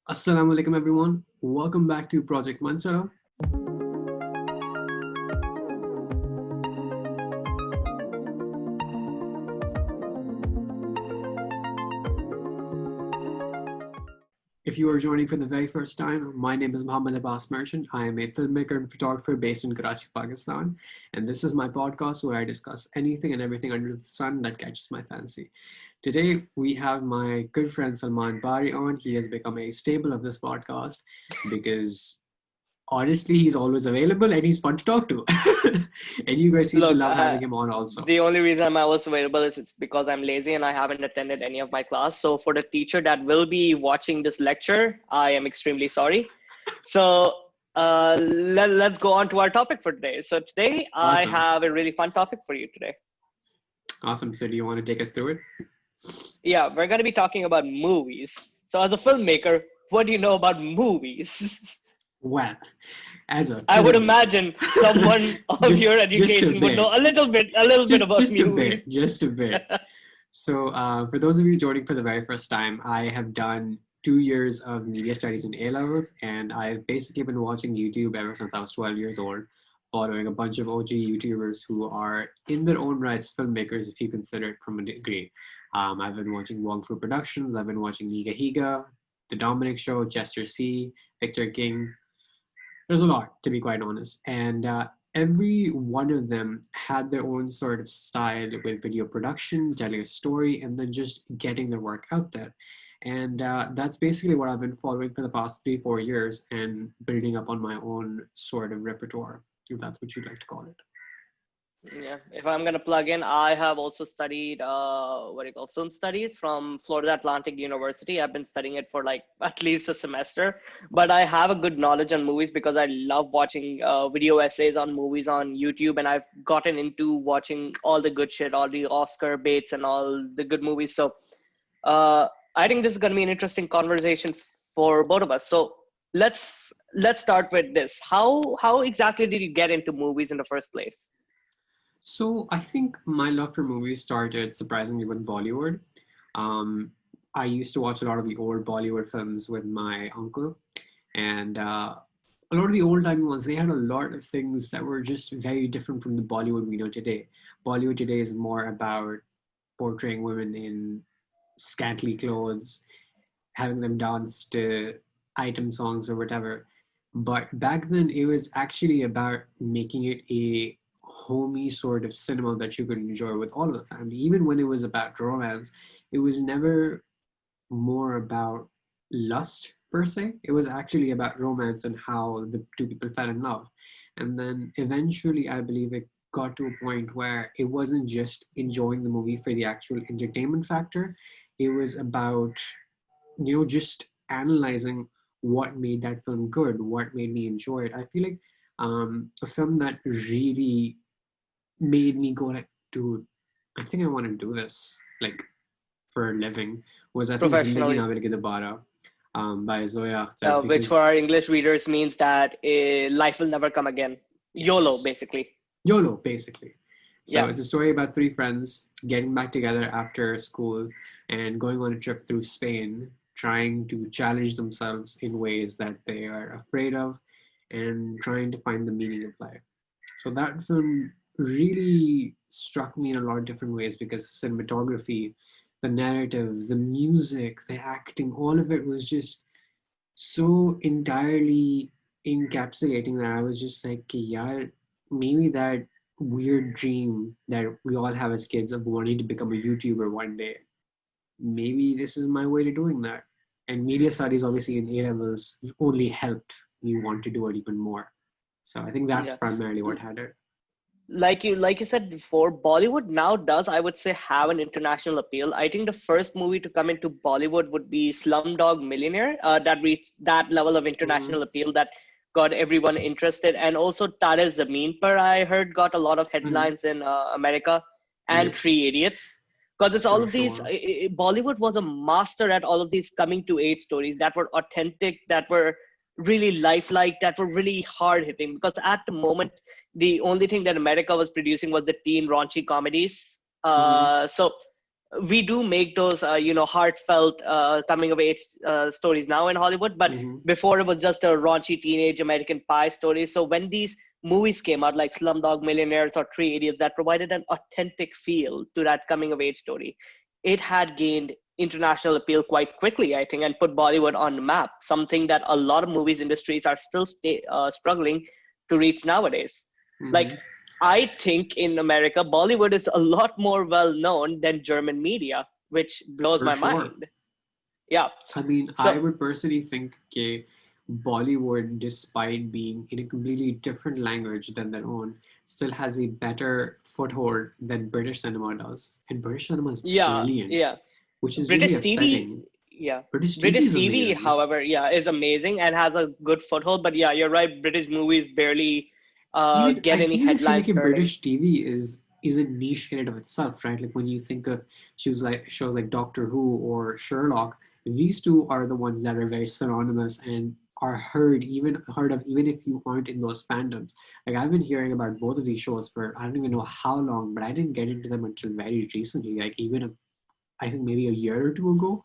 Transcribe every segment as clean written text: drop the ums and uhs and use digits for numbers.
Assalamulaikum everyone. Welcome back to Project Manchala. If you are joining for the very first time, my name is Muhammad Abbas Merchant. I am a filmmaker and photographer based in Karachi, Pakistan. And this is my podcast where I discuss anything and everything under the sun that catches my fancy. Today, we have my good friend Salman Barry on. He has become a staple of this podcast because honestly, he's always available and he's fun to talk to. And you guys seem to Look, love having him on also. the only reason I was available is it's because I'm lazy and I haven't attended any of my class. So for the teacher that will be watching this lecture, I am extremely sorry. So let's go on to our topic for today. So today I Awesome. have a really fun topic for you today. Awesome. So, do you want to take us through it? Yeah, we're going to be talking about movies. So as a filmmaker, what do you know about movies? Well, as a I would filmmaker, imagine someone of your just a education would bit, know a little bit about just a movies. bit, just a bit. So, for those of you joining for the very first time, I have done 2 years of media studies in A levels, and I've basically been watching YouTube ever since I was 12 years old, following a bunch of OG YouTubers who are in their own rights filmmakers, if you consider it from a degree. I've been watching Wong Fu Productions, I've been watching Higa Higa, The Dominic Show, Chester C, Victor King. There's a lot, to be quite honest. And every one of them had their own sort of style with video production, telling a story, and then just getting their work out there. And that's basically what I've been following for the past 3, 4 years and building up on my own sort of repertoire, if that's what you'd like to call it. Yeah, if I'm gonna plug in, I have also studied what do you call film studies from Florida Atlantic University. I've been studying it for like at least a semester, but I have a good knowledge on movies because I love watching video essays on movies on YouTube, and I've gotten into watching all the good shit, all the Oscar baits, and all the good movies. So I think this is gonna be an interesting conversation for both of us. So let's start with this. How exactly did you get into movies in the first place? So I think my love for movies started surprisingly with Bollywood. Um, I used to watch a lot of the old Bollywood films with my uncle, and a lot of the old time ones, they had a lot of things that were just very different from the Bollywood we know today. Bollywood today is more about portraying women in scantily clothes, having them dance to item songs or whatever. But back then, it was actually about making it a homey sort of cinema that you could enjoy with all of the family. Even when it was about romance, it was never more about lust per se. It was actually about romance and how the two people fell in love. And then eventually, I believe it got to a point where it wasn't just enjoying the movie for the actual entertainment factor. It was about, just analyzing what made that film good, what made me enjoy it. I feel like a film that really made me go like, dude, I think I want to do this like for a living was I think Zindagi Professionally. Na Milegi Dobara by Zoya Akhtar Which for because our English readers means that life will never come again. YOLO, yes, basically. YOLO basically. So Yeah. it's a story about three friends getting back together after school and going on a trip through Spain, trying to challenge themselves in ways that they are afraid of and trying to find the meaning of life. So that film really struck me in a lot of different ways because cinematography, the narrative, the music, the acting, all of it was just so entirely encapsulating that I was just like, yeah, maybe that weird dream that we all have as kids of wanting to become a YouTuber one day, maybe this is my way to doing that. And media studies, obviously, in A levels only helped me want to do it even more. So I think that's Yeah. primarily what had it. Like you said before, Bollywood now does, I would say, have an international appeal. I think the first movie to come into Bollywood would be Slumdog Millionaire, that reached that level of Mm-hmm. international appeal that got everyone interested. And also Tare Zameen Par, I heard, got a lot of Mm-hmm. headlines in America, and Yep, Three Idiots. Because it's all for of these, sure. Bollywood was a master at all of these coming to age stories that were authentic, that were really lifelike, that were really hard hitting. Because at the moment, the only thing that America was producing was the teen raunchy comedies. Mm-hmm. So we do make those heartfelt coming of age stories now in Hollywood, but Mm-hmm. before it was just a raunchy teenage American Pie story. So when these movies came out like Slumdog Millionaires or Three Idiots, that provided an authentic feel to that coming of age story, it had gained international appeal quite quickly, I think, and put Bollywood on the map, something that a lot of movies industries are still struggling to reach nowadays. Like, Mm-hmm. I think in America, Bollywood is a lot more well known than German media, which blows For my sure. mind. Yeah. I mean, I So, would personally think okay, Bollywood, despite being in a completely different language than their own, still has a better foothold than British cinema does. And British cinema is yeah, brilliant, yeah. which is really British TV, upsetting. yeah. British TV British is TV, amazing. however, yeah, is amazing and has a good foothold. But yeah, you're right. British movies barely get any Even I feel like headlines a turning. British TV is a niche in and of itself, right? Like when you think of shows like Doctor Who or Sherlock, these two are the ones that are very synonymous and are heard of even if you aren't in those fandoms. Like I've been hearing about both of these shows for I don't even know how long, but I didn't get into them until very recently. Like I think maybe a year or two ago.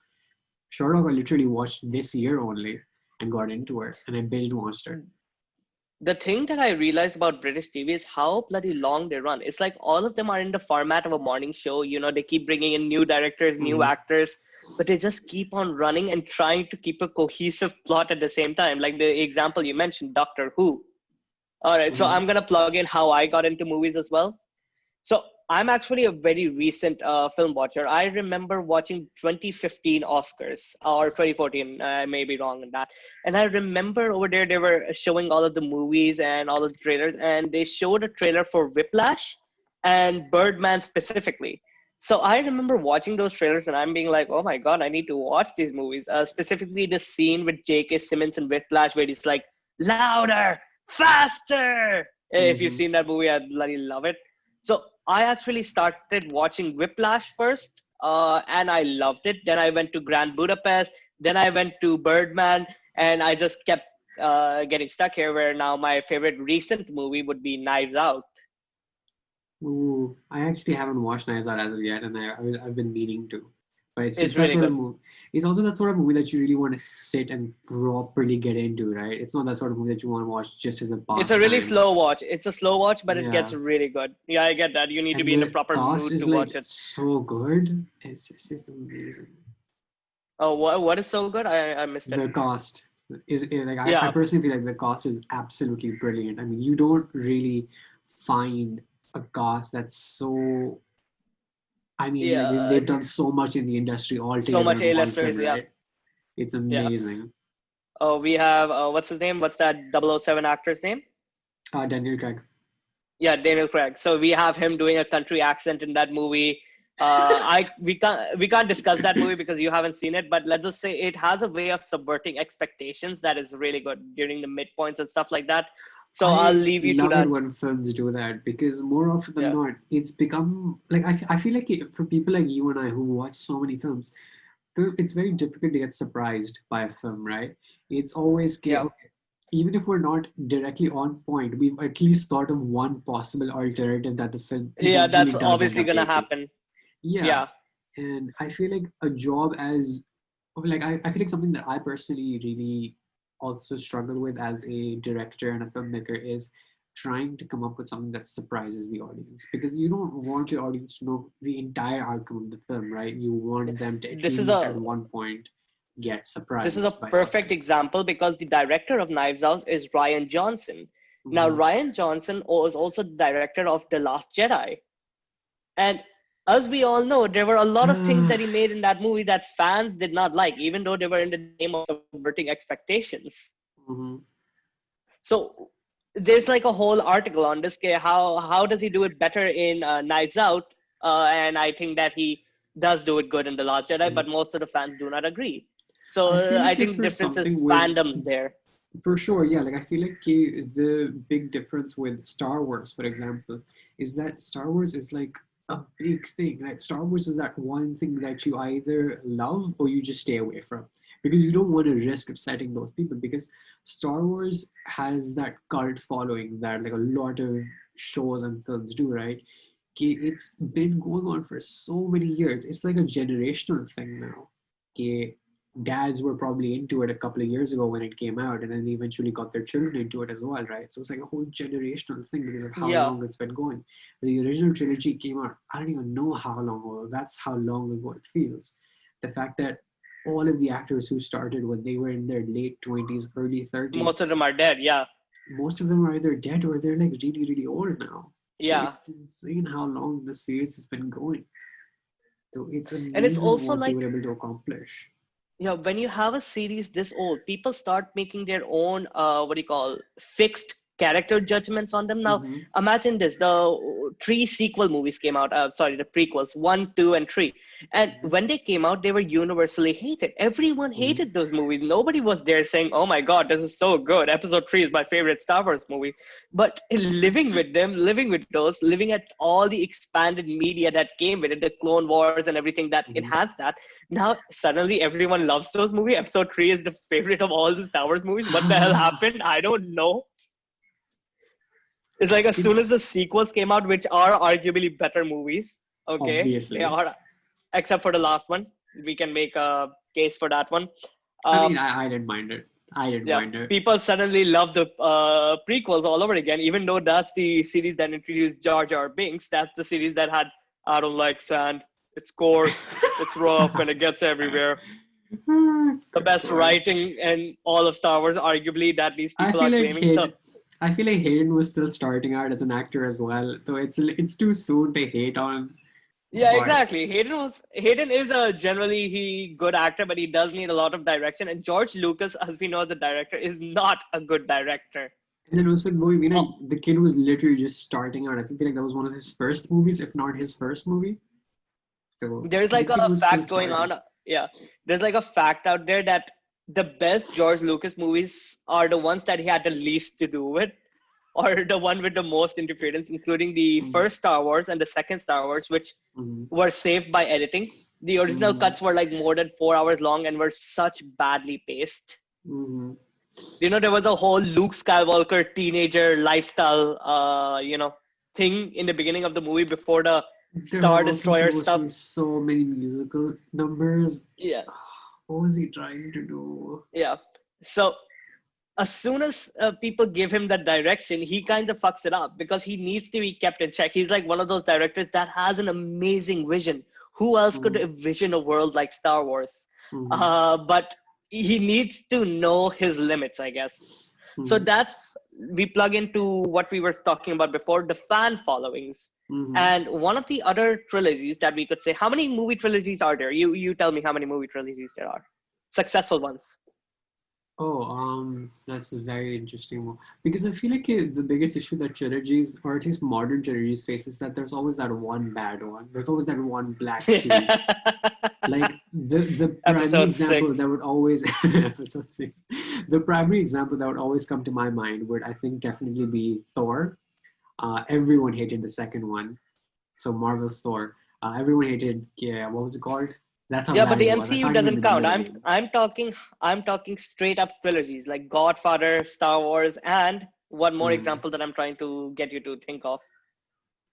Sherlock I literally watched this year only and got into it, and I binge watched it. The thing that I realized about British TV is how bloody long they run. It's like all of them are in the format of a morning show. They keep bringing in new directors, new Hmm. actors, but they just keep on running and trying to keep a cohesive plot at the same time. Like the example you mentioned, Doctor Who. All right, so Hmm. I'm gonna plug in how I got into movies as well. So I'm actually a very recent film watcher. I remember watching 2015 Oscars or 2014. I may be wrong in that. And I remember over there they were showing all of the movies and all of the trailers, and they showed a trailer for Whiplash and Birdman specifically. So I remember watching those trailers and I'm being like, oh my god, I need to watch these movies. Specifically, the scene with J.K. Simmons in Whiplash where he's like, louder, faster. If you've Hmm. seen that movie, I bloody love it. So I actually started watching Whiplash first, and I loved it. Then I went to Grand Budapest. Then I went to Birdman, and I just kept getting stuck here. Where now my favorite recent movie would be Knives Out. Ooh, I actually haven't watched Knives Out as of yet, and I've been meaning to. But it's It's that really sort of good. movie. It's also that sort of movie that you really want to sit and properly get into, right? It's not that sort of movie that you want to watch just as a It's a really pastime. slow watch. It's a slow watch, but it gets Yeah, really good. Yeah, I get that. You need to and be in a the proper cast mood is to like watch it. so good. It's just amazing. Oh, what is so good? I missed it. The cast like I Yeah, personally feel like the cast is absolutely brilliant. I mean, you don't really find a cast that's so I mean, like yeah. they've done so much in the industry all So together much in one film, A-listers. Yeah, right? It's yeah. amazing. Oh, we have what's his name? What's that 007 actor's name? Daniel Craig. Yeah, Daniel Craig. So we have him doing a country accent in that movie. I we can't discuss that movie because you haven't seen it, but let's just say it has a way of subverting expectations that is really good during the midpoints and stuff like that. So I'll I leave you to love it that. when films do that because more often than Yeah, not, it's become like I feel like for people like you and I who watch so many films, it's very difficult to get surprised by a film, right? It's always yeah, okay, even if we're not directly on point, we've at least thought of one possible alternative that the film yeah. eventually That's does end obviously up gonna taking. happen. Yeah. Yeah. And I feel like a job as like I feel like something that I personally really also struggle with as a director and a filmmaker is trying to come up with something that surprises the audience because you don't want your audience to know the entire outcome of the film, right? You want them to at This is least a at one point get this is a surprised by perfect something. example because the director of Knives Out is Ryan Johnson. Now, Hmm. Ryan Johnson was also the director of The Last Jedi. And as we all know, there were a lot of things that he made in that movie that fans did not like, even though they were in the name of subverting expectations. Hmm. So there's like a whole article on this. How does he do it better in Knives Out? And I think that he does do it good in The Last Jedi, but most of the fans do not agree. So I feel I like think if the there's difference is something with fandoms there. For sure, yeah. Like I feel like the big difference with Star Wars, for example, is that Star Wars is like a big thing, right? Star Wars is that one thing that you either love or you just stay away from because you don't want to risk upsetting those people because Star Wars has that cult following that like a lot of shows and films do, right? it's been going on for so many years. It's like a generational thing now. Okay, dads were probably into it a couple of years ago when it came out, and then they eventually got their children into it as well, right? So it's like a whole generational thing because of how Yeah, long it's been going. The original trilogy came out, I don't even know how long ago. That's how long ago it feels. The fact that all of the actors who started when they were in their late 20s, early most 30s, of them are dead. Yeah, most of them are either dead or they're like really, really old now. yeah. It's insane how long the series has been going. So it's And it's amazing also what they like, were able to accomplish. yeah, when you have a series this old, people start making their own, what do you call, fixed character judgments on them. Now, Mm-hmm. imagine this: the three sequel movies came out. Sorry, the prequels, 1, 2, and 3. And Mm-hmm. when they came out, they were universally hated. Everyone Mm-hmm. hated those movies. Nobody was there saying, "Oh my God, this is so good." Episode 3 is my favorite Star Wars movie. But living with them, living with those, living at all the expanded media that came with it, the Clone Wars and everything that Mm-hmm. enhanced that, now suddenly everyone loves those movies. Episode 3 is the favorite of all the Star Wars movies. What the hell happened? I don't know. It's like as soon as the It's sequels came out, which are arguably better movies, okay, they obviously. are, except for the last one. We can make a case for that one. I mean, Um, I didn't mind it. I didn't yeah, mind it. people suddenly love the prequels all over again, even though that's the series that introduced Jar Jar Binks. That's the series that had "I don't like sand. It's coarse, it's rough, and it gets everywhere." The Good best God. writing in all of Star Wars, arguably, that these I people feel are like claiming. So I feel like Hayden was still starting out as an actor as well. So it's too soon to hate on. yeah, But exactly. Hayden is a generally he good actor, but he does need a lot of direction. And George Lucas, as we know, the director is not a good director. and then also Boy, Oh, the kid was literally just starting out. I think like that was one of his first movies, if not his first movie. So there's the like kid a was still fact going starting. on. Yeah, there's like a fact out there that the best George Lucas movies are the ones that he had the least to do with, or the one with the most interference, including the Mm-hmm. first Star Wars and the second Star Wars, which Mm-hmm. were saved by editing. The original Mm-hmm. cuts were like more than 4 hours long and were such badly paced. Mm-hmm. There was a whole Luke Skywalker teenager lifestyle, thing in the beginning of the movie before the There were Star also Destroyer supposed to stuff. be so many musical numbers. Yeah, What was he trying to do? yeah. So as soon as people give him that direction, he kind of fucks it up because he needs to be kept in check. He's like one of those directors that has an amazing vision. Who else could Mm-hmm. envision a world like Star Wars? Mm-hmm. But he needs to know his limits, I guess. So Mm-hmm. that's we plug into what we were talking about before, the fan followings. Mm-hmm. And one of the other trilogies that we could say, how many movie trilogies are there? You tell me how many movie trilogies there are. Successful ones. Oh, that's a very interesting one because I feel like the biggest issue that trilogies, or at least modern trilogies, face is that there's always that one bad one. There's always that one black sheep. Like the primary Episode example 6. that would always episode 6, the primary example that would always come to my mind would I think definitely be Thor. Everyone hated the second one, so Marvel's Thor. Everyone hated, yeah, what was it called? That's how Yeah, but bad the it was. I MCU can't even doesn't count. remember the I'm name. I'm talking I'm talking straight up trilogies like Godfather, Star Wars, and one more Hmm. example that I'm trying to get you to think of.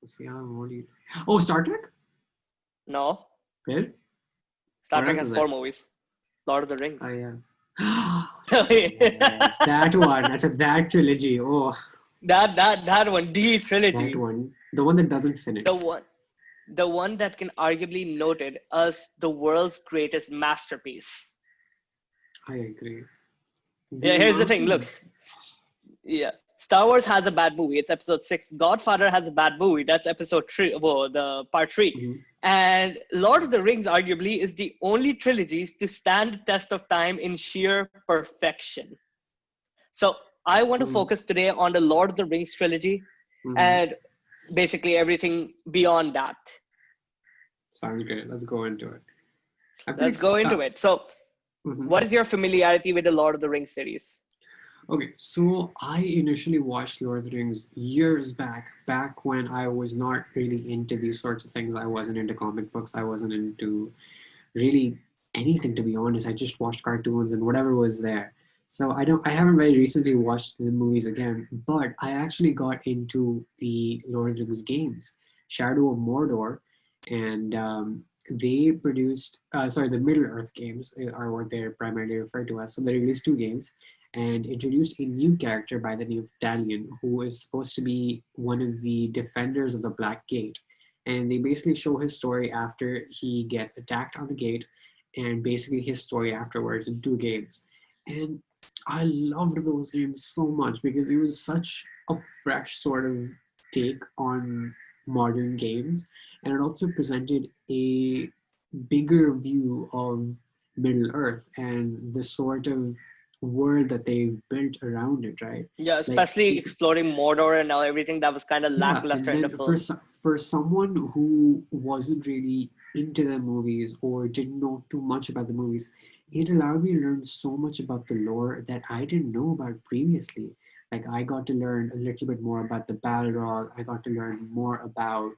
See, oh, Star Trek. No, Good. Star What Trek else has is four it? movies. Lord of the Oh Rings. yeah. Yes, that one. That's that trilogy. Oh, That one, the that trilogy, one. The one that doesn't the finish. one the one that can arguably noted as the world's greatest masterpiece. I agree. Yeah, The here's the amount thing. of Look, yeah, Star Wars has a bad movie. It's episode 6. Godfather has a bad movie. That's episode 3. Well, the part 3. mhm, And Lord of the Rings, arguably, is the only trilogies to stand the test of time in sheer perfection. So I want to mhm, focus today on the Lord of the Rings trilogy mhm. and basically everything beyond that. Sounds great. Let's go into it. I feel Let's like go into it. So, mhm. what is your familiarity with the Lord of the Rings series? Okay, so I initially watched Lord of the Rings years back when I was not really into these sorts of things. I wasn't into comic books. I wasn't into really anything, to be honest. I just watched cartoons and whatever was there. So I haven't very recently watched the movies again, but I actually got into the Lord of the Rings games. Shadow of Mordor, and they produced, the Middle Earth games are what they're primarily referred to as. So they released two games and introduced a new character by the name of Talion, who is supposed to be one of the defenders of the Black Gate. And they basically show his story after he gets attacked on the gate, and basically his story afterwards in two games. And I loved those games so much because it was such a fresh sort of take on modern games, and it also presented a bigger view of Middle Earth and the sort of world that they built around it, right? Yeah, Like, especially exploring Mordor and everything that was kind of yeah, lackluster and in the then film. for someone who wasn't really into the movies or didn't know too much about the movies, it allowed me to learn so much about the lore that I didn't know about previously. Like, I got to learn a little bit more about the Balrog. I got to learn more about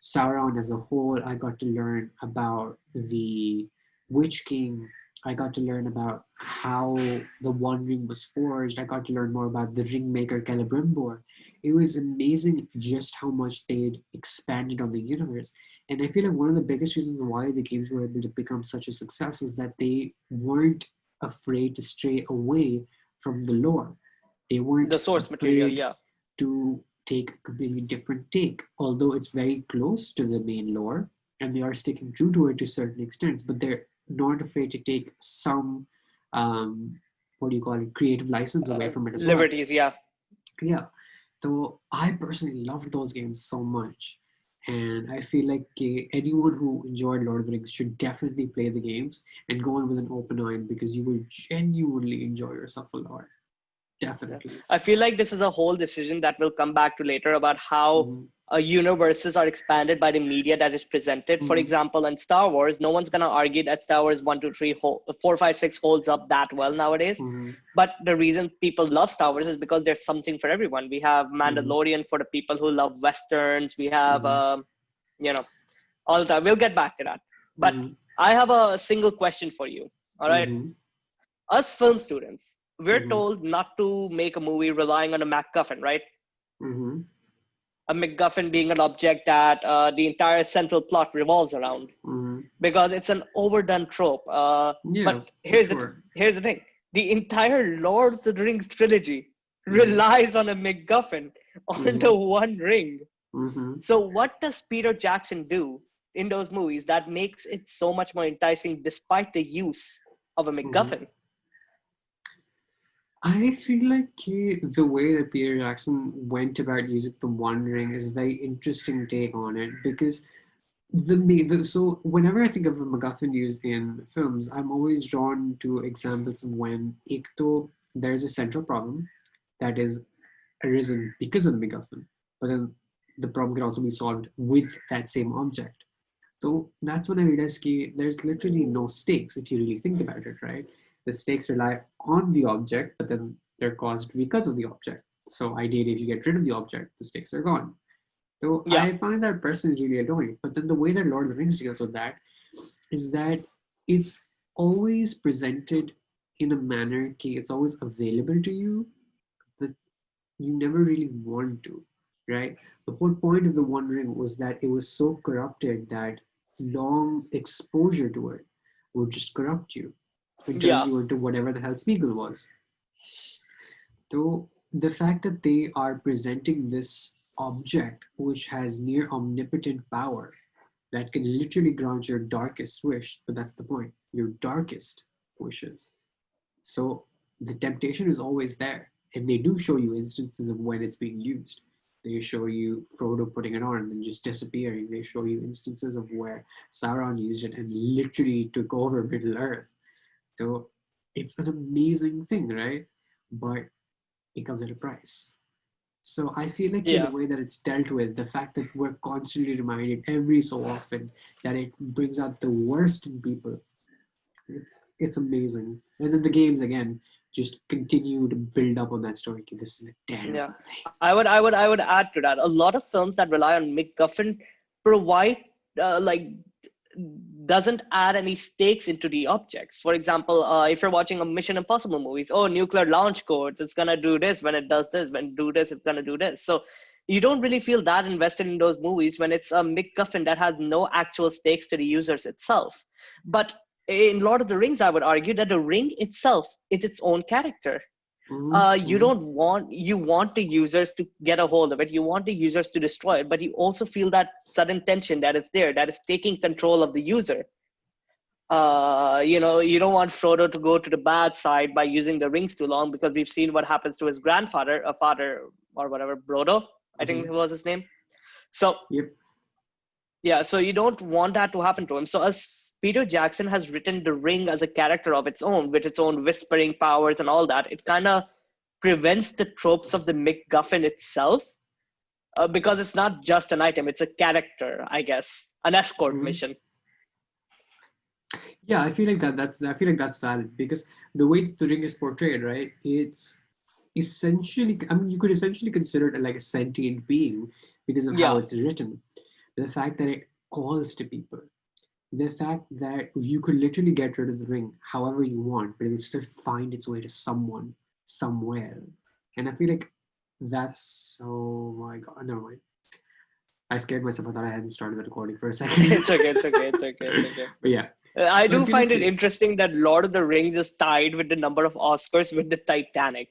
Sauron as a whole. I got to learn about the Witch King. I got to learn about how the One Ring was forged. I got to learn more about the Ringmaker Celebrimbor. It was amazing just how much they'd expanded on the universe. And I feel like one of the biggest reasons why the games were able to become such a success was that they weren't afraid to stray away from the lore. They weren't The source material, afraid yeah. to take a completely different take, although it's very close to the main lore and they are sticking true to it to certain extents, but they're not afraid to take some, what do you call it, creative license away from it as well. Liberties, yeah. Yeah. So I personally loved those games so much. And I feel like anyone who enjoyed Lord of the Rings should definitely play the games and go in with an open mind because you will genuinely enjoy yourself a lot. Definitely. I feel like this is a whole decision that we'll come back to later about how Mhm. universes are expanded by the media that is presented. For Mhm. example, in Star Wars, no one's going to argue that Star Wars 1, 2, 3, 4, 5, 6 holds up that well nowadays. Mhm. But the reason people love Star Wars is because there's something for everyone. We have Mhm. Mandalorian for the people who love Westerns. We have, Mhm. you know, all the time. We'll get back to that. But Mhm. I have a single question for you. All right. Mhm. Us film students, we're Mhm. told not to make a movie relying on a MacGuffin, right? Mhm. A MacGuffin being an object that the entire central plot revolves around, Mhm. because it's an overdone trope. Yeah, But for sure. here's the thing: the entire Lord of the Rings trilogy Mhm. relies on a MacGuffin on the Mhm. One Ring. Mhm. So what does Peter Jackson do in those movies that makes it so much more enticing despite the use of a Mhm. MacGuffin? I feel like the way that Peter Jackson went about using the One Ring is a very interesting take on it because so whenever I think of a MacGuffin used in films, I'm always drawn to examples of when there's a central problem that is arisen because of the MacGuffin, but then the problem can also be solved with that same object. So that's when I realized there's literally no stakes if you really think about it, right? The stakes rely on the object, but then they're caused because of the object. So ideally, if you get rid of the object, the stakes are gone. So Yeah, I find that personally really annoying. But then the way that Lord of the Rings deals with that is that it's always presented in a manner it's always available to you, but you never really want to, right? The whole point of the One Ring was that it was so corrupted that long exposure to it would just corrupt you and turn yeah, you into whatever the hell Spiegel was. So the fact that they are presenting this object which has near omnipotent power that can literally grant your darkest wish, but that's the point, your darkest wishes. So the temptation is always there. And they do show you instances of when it's being used. They show you Frodo putting it on and then just disappearing. They show you instances of where Sauron used it and literally took over Middle Earth. So it's an amazing thing, right? But it comes at a price. So I feel like the yeah. way that it's dealt with, the fact that we're constantly reminded every so often that it brings out the worst in people, it's amazing. And then the games again just continue to build up on that story. This is a Yeah, terrible thing. I would add to that. A lot of films that rely on MacGuffin provide like doesn't add any stakes into the objects. For example, if you're watching a Mission Impossible movies, oh, nuclear launch codes, it's gonna do this when it does this. When it do this, it's gonna do this. So you don't really feel that invested in those movies when it's a MacGuffin that has no actual stakes to the users itself. But in Lord of the Rings, I would argue that the ring itself is its own character. You want the users to get a hold of it. You want the users to destroy it, but you also feel that sudden tension that is there, that is taking control of the user. You don't want Frodo to go to the bad side by using the rings too long, because we've seen what happens to his grandfather, a father or whatever, Brodo, I think was his name. So Yep. yeah, so you don't want that to happen to him. So as Peter Jackson has written the ring as a character of its own, with its own whispering powers and all that, it kind of prevents the tropes of the MacGuffin itself, because it's not just an item, it's a character, I guess, an escort mission. Yeah, I feel like that's valid, because the way that the ring is portrayed, right? It's essentially, I mean, you could essentially consider it like a sentient being because of how it's written. The fact that it calls to people, the fact that you could literally get rid of the ring however you want, but it would still find its way to someone somewhere. And I feel like that's, oh my god, never mind. I scared myself. I thought I hadn't started the recording for a second. It's okay. But yeah. I do find it interesting that Lord of the Rings is tied with the number of Oscars with the Titanic.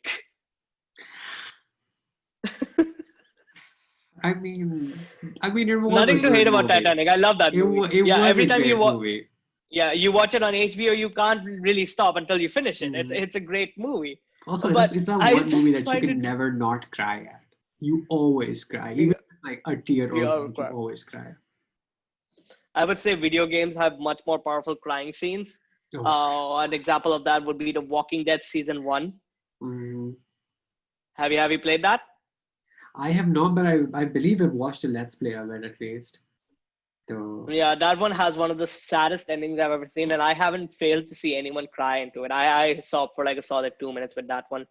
I mean, it was nothing to hate about movie. Titanic. I love that movie. It was every time movie. you watch it on HBO, you can't really stop until you finish it. It's a great movie. Also, it's that one movie that you can never not cry at. You always cry, even if it's like a tear, you always cry. I would say video games have much more powerful crying scenes. An example of that would be The Walking Dead Season 1. Have you played that? I have not, but I believe I've watched a Let's Play of it at least. So... Yeah, that one has one of the saddest endings I've ever seen, and I haven't failed to see anyone cry into it. I saw for like a solid 2 minutes with that one.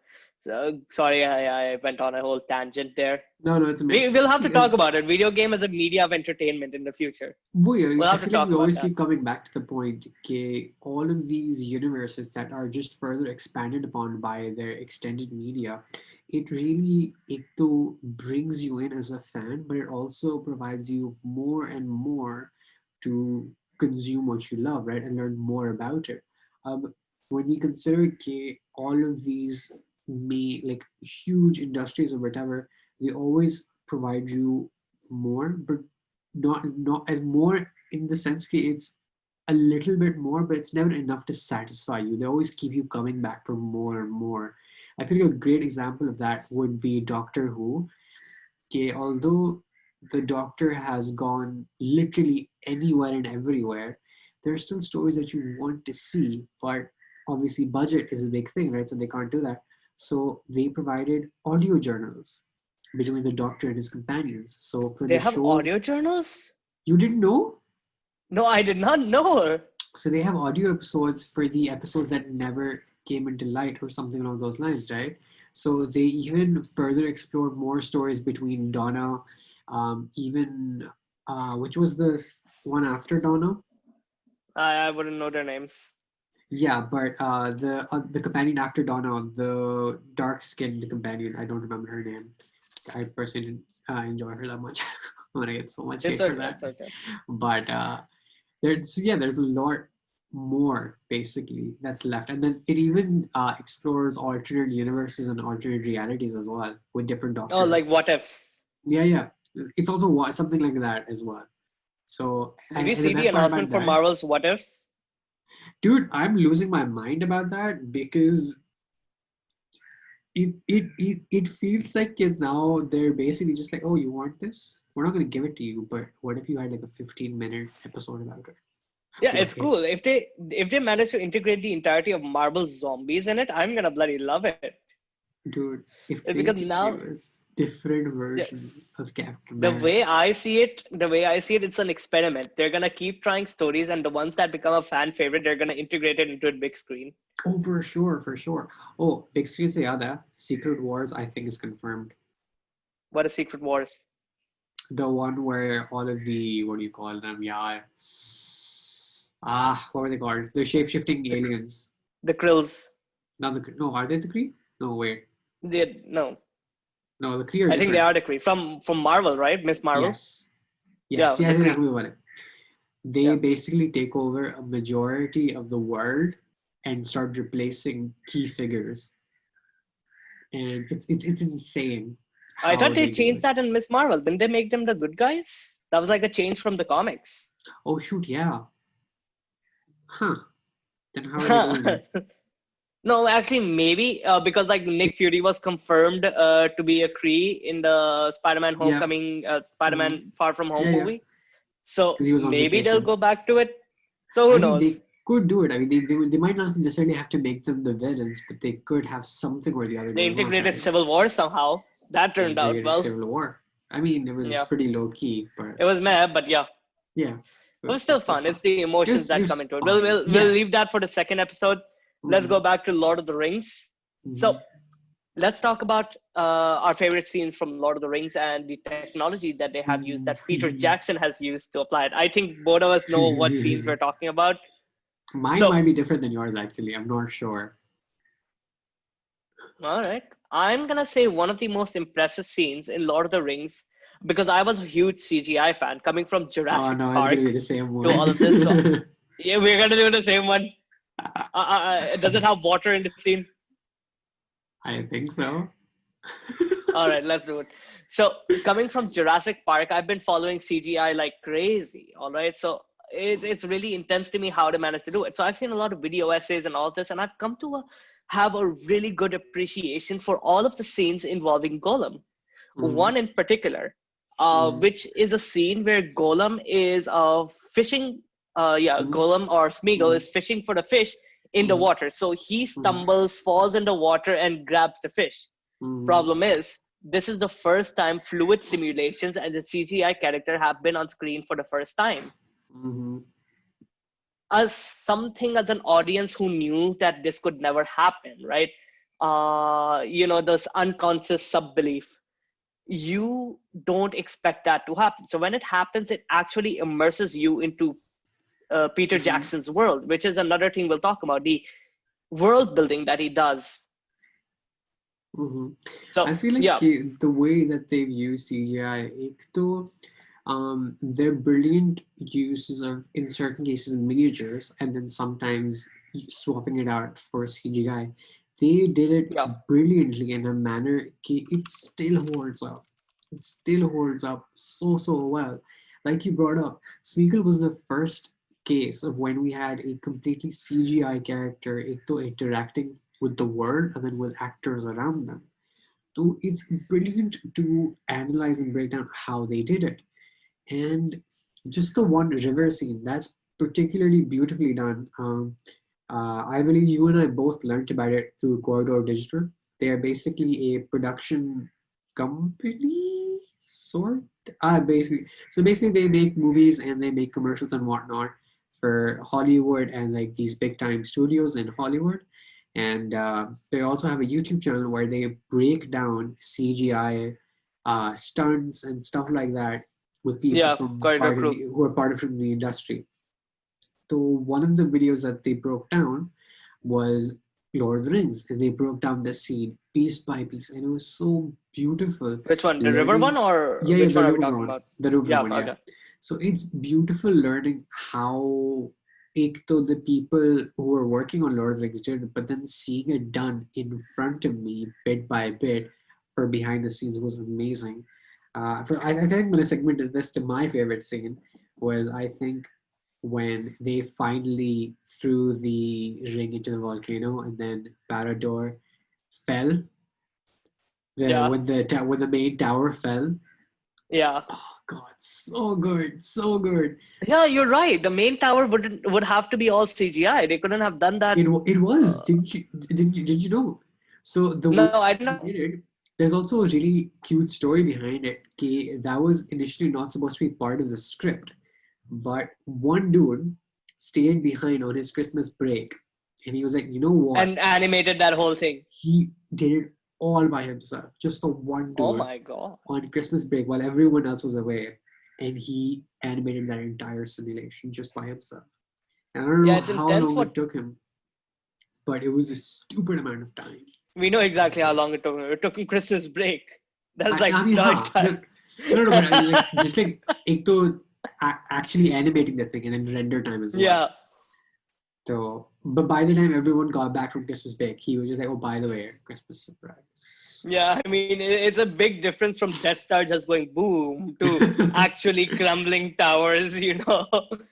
So, sorry, I went on a whole tangent there. No, it's amazing. We'll have to talk about it. Video game as a media of entertainment in the future. We'll have to talk about that. We always keep coming back to the point, okay, all of these universes that are just further expanded upon by their extended media, it really, brings you in as a fan, but it also provides you more and more to consume what you love, right, and learn more about it. When we consider, okay, all of these like huge industries or whatever, they always provide you more, but not as more in the sense that it's a little bit more, but it's never enough to satisfy you. They always keep you coming back for more and more. I think a great example of that would be Doctor Who. Okay, although the Doctor has gone literally anywhere and everywhere, there are still stories that you want to see, but obviously budget is a big thing, right? So they can't do that. So they provided audio journals between the Doctor and his companions. So for they have audio journals? You didn't know? No, I did not know. So they have audio episodes for the episodes that never came into light or something along those lines, right? So they even further explored more stories between Donna, which was the one after Donna? I wouldn't know their names. Yeah, but the companion after Donna, the dark-skinned companion, I don't remember her name. I personally didn't enjoy her that much. When I get so much hate for that. Okay. But there's a lot more basically that's left, and then it even explores alternate universes and alternate realities as well with different doctors. Oh, like what ifs? Yeah. It's also something like that as well. So did you see the announcement for Marvel's What Ifs? Dude, I'm losing my mind about that because it feels like now they're basically just like, oh, you want this? We're not going to give it to you, but what if you had like a 15-minute episode about it? Yeah, it's cool. If they manage to integrate the entirety of Marvel's zombies in it, I'm gonna bloody love it. Dude, if they give us different versions of Captain America. The way I see it, it's an experiment. They're gonna keep trying stories, and the ones that become a fan favorite, they're gonna integrate it into a big screen. Oh, for sure. Oh, big screen se yaad hai. Secret Wars, I think, is confirmed. What is Secret Wars? The one where all of the, what do you call them? Yeah. What were they called? The shape-shifting aliens. The Krills. No, are they the Kree? No, wait. No. No, the Kree are I think they different. are the Kree from Marvel, right? Miss Marvel. Yes. Yes, Yeah, yes, the Kree. exactly. They Yeah. basically take over a majority of the world and start replacing key figures. And it's insane I how thought they they do changed it. that in Miss Marvel. Didn't they make them the good guys? That was like a change from the comics. Oh shoot, yeah. Huh. Then how are they doing it? No, actually, maybe because like Nick Fury was confirmed to be a Kree in the Spider-Man Yeah. Homecoming, Hmm. Spider-Man Far From Home Yeah, yeah. movie. So Because he was on maybe they'll vacation. go back to it. So I who mean, knows? they could do it. I mean, they might not necessarily have to make them the villains, but they could have something or the other They going on, integrated right? Civil War somehow. That They turned out integrated well. Civil War. I mean, it was Yeah, pretty low key, but it was meh, but yeah, yeah, it was still it was fun. fun. It's the emotions It that come was into it. We'll fine. we'll, we'll Yeah. leave that for the second episode. Let's Hmm. go back to Lord of the Rings. So Hmm. let's talk about our favorite scenes from Lord of the Rings and the technology that they have used, that Peter Jackson has used to apply it. I think both of us know what scenes we're talking about. Mine So, might be different than yours, actually. I'm not sure. all right, I'm gonna say one of the most impressive scenes in Lord of the Rings because I was a huge CGI fan, coming from Oh Jurassic no, it's gonna be Park the same to all of this. So, one. yeah, we're gonna do the same one. Does it have water in the scene? I think so. All right, let's do it. So, coming from Jurassic Park, I've been following CGI like crazy. All right, so it's really intense to me how they managed to do it. So, I've seen a lot of video essays and all this, and I've come to have a really good appreciation for all of the scenes involving Golem. Mm-hmm. One in particular, Mm-hmm. which is a scene where Golem is fishing. Yeah, Golem or Smeagol Mm-hmm. is fishing for the fish in the Mm-hmm. water. So he Mm-hmm. stumbles, falls in the water, and grabs the fish. Mm-hmm. Problem is, this is the first time fluid simulations and the CGI character have been on screen for the first time. Mm-hmm. As something as an audience who knew that this could never happen, right? This unconscious sub belief, you don't expect that to happen. So when it happens, it actually immerses you into Peter Mm-hmm. Jackson's world, which is another thing we'll talk about, the world building that he does. Mm-hmm. So I feel like yeah, the way that they've used CGI, though, they're brilliant uses of, in certain cases, miniatures, and then sometimes swapping it out for CGI. They did it yeah, brilliantly in a manner it still holds up. It still holds up so well. Like you brought up, Smeagol was the first case of when we had a completely CGI character interacting with the world and then with actors around them. So it's brilliant to analyze and break down how they did it. And just the one river scene, that's particularly beautifully done. I believe you and I both learned about it through Corridor Digital. They are basically a production company, sort. Basically, they make movies and they make commercials and whatnot for Hollywood and like these big time studios in Hollywood. And they also have a YouTube channel where they break down CGI stunts and stuff like that with people yeah, corridor crew. who are part of from the industry. So one of the videos that they broke down was Lord of the Rings, and they broke down the scene piece by piece, and it was so beautiful. Which one, the river one, Learning, or yeah, yeah, which the one are we river talking one, about? the river Yeah, one, yeah. okay. So it's beautiful learning how the people who were working on Lord of the Rings did, but then seeing it done in front of me, bit by bit, for behind the scenes was amazing. I think I'm going to segment this to my favorite scene was I think when they finally threw the ring into the volcano and then Parador fell. Yeah, When the main tower fell. yeah, Oh God, so good, so good. yeah. You're right. The main tower would have to be all CGI. They couldn't have done that. It was. Uh, Did you know? So the way no, I don't they know. did it, there's also a really cute story behind it. Okay, that was initially not supposed to be part of the script, but one dude stayed behind on his Christmas break, and he was like, you know what? And animated that whole thing. He did it all by himself, just the one Oh dude my god. on Christmas break while everyone else was away, and he animated that entire simulation just by himself. And I don't Yeah, know it's how intense. long What it took him, but it was a stupid amount of time. we know exactly how long it took him. It took him Christmas break. That's I like mean, the huh? entire. Look, no, but I mean, like just like ek to actually animating the thing and then render time as well. Yeah, So, but by the time everyone got back from Christmas break, he was just like, "Oh, by the way, Christmas surprise." yeah. I mean, it's a big difference from Death Star just going boom to actually crumbling towers. You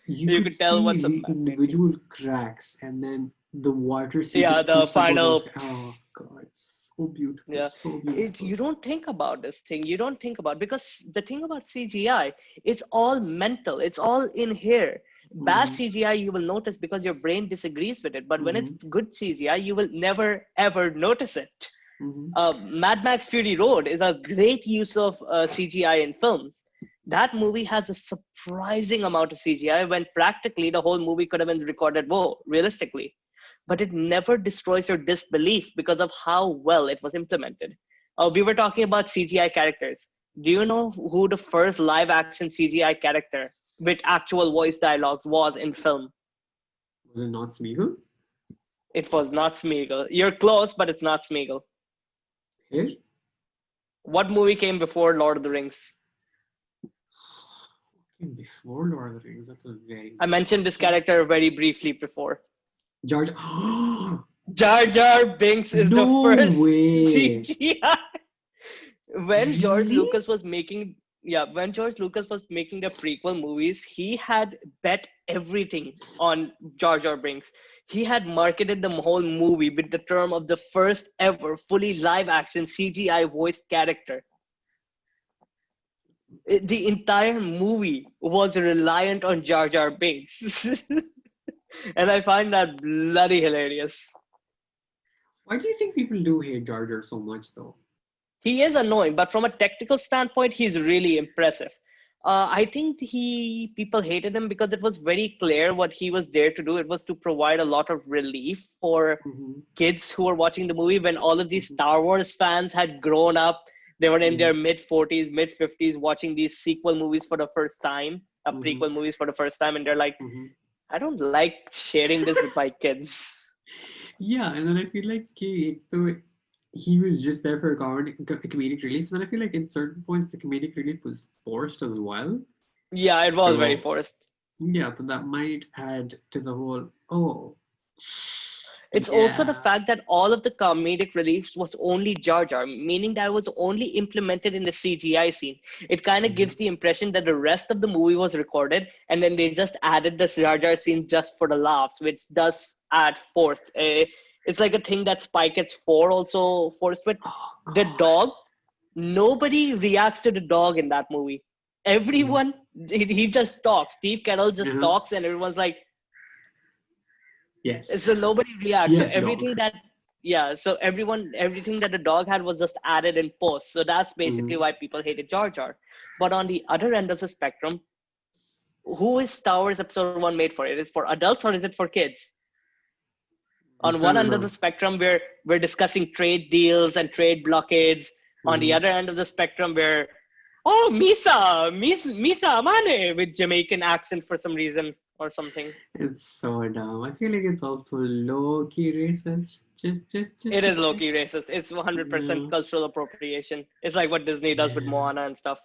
You could could tell see what's the up definitely. individual cracks, and then the water seeping Yeah, through the some of those. final. Oh God, so beautiful, Yeah, so it's beautiful. you don't think about this thing. You don't think about because the thing about CGI, it's all mental. It's all in here. Bad Mm-hmm. CGI you will notice because your brain disagrees with it. But when it's Mm-hmm. good CGI, you will never ever notice it. Mm-hmm. Mad Max Fury Road is a great use of CGI in films. That movie has a surprising amount of CGI when practically the whole movie could have been recorded realistically. But it never destroys your disbelief because of how well it was implemented. We were talking about CGI characters. Do you know who the first live action CGI character with actual voice dialogues was in film? Was it not Smeagol? It was not Smeagol. You're close, but it's not Smeagol. Here? What movie came before Lord of the Rings? Came before Lord of the Rings. That's a very I good mentioned this question. character very briefly before. George. Jar Jar Binks is the No first way. CGI. When George Really? Lucas was making, yeah, when George Lucas was making the prequel movies, he had bet everything on Jar Jar Binks. He had marketed the whole movie with the term of the first ever fully live action CGI voiced character. The entire movie was reliant on Jar Jar Binks. And I find that bloody hilarious. Why do you think people do hate Jar Jar so much, though? He is annoying, but from a technical standpoint, he's really impressive. I think people hated him because it was very clear what he was there to do. It was to provide a lot of relief for Mm-hmm. kids who were watching the movie when all of these Mm-hmm. Star Wars fans had grown up. They were in Mm-hmm. their mid 40s, mid 50s, watching these sequel movies for the first time, Mm-hmm. prequel movies for the first time, and they're like, Mm-hmm. I don't like sharing this with my kids. Yeah, and then I feel like so he was just there for comedic relief. And then I feel like in certain points the comedic relief was forced as well. Yeah, it was very So forced. yeah, so that might add to the whole. Oh, It's also the yeah. fact that all of the comedic relief was only Jar Jar, meaning that it was only implemented in the CGI scene. It kind of Mm-hmm. gives the impression that the rest of the movie was recorded and then they just added this Jar Jar scene just for the laughs, which does add forced. It's like a thing that Spy Kids 4 also forced with. Oh The God. dog, nobody reacts to the dog in that movie. Mm-hmm. Everyone, he just talks. Steve Carell just Uh-huh. talks and everyone's like, Yes. so nobody reacts. So Yes, dog. everything that yeah, so everything that the dog had was just added in post. So that's basically Mm-hmm. why people hated Jar Jar. But on the other end of the spectrum, who is Star Wars Episode One made for? Is it for adults or is it for kids? I'm On trying one to end of the know. spectrum, we're discussing trade deals and trade blockades. On the Mm-hmm. other end of the spectrum, we're oh Misa Amane with Jamaican accent for some reason or something. It's so dumb. I feel like it's also low key racist. Just It a is bit. low-key racist. It's 100% Yeah. cultural appropriation. It's like what Disney does with Yeah. Moana and stuff.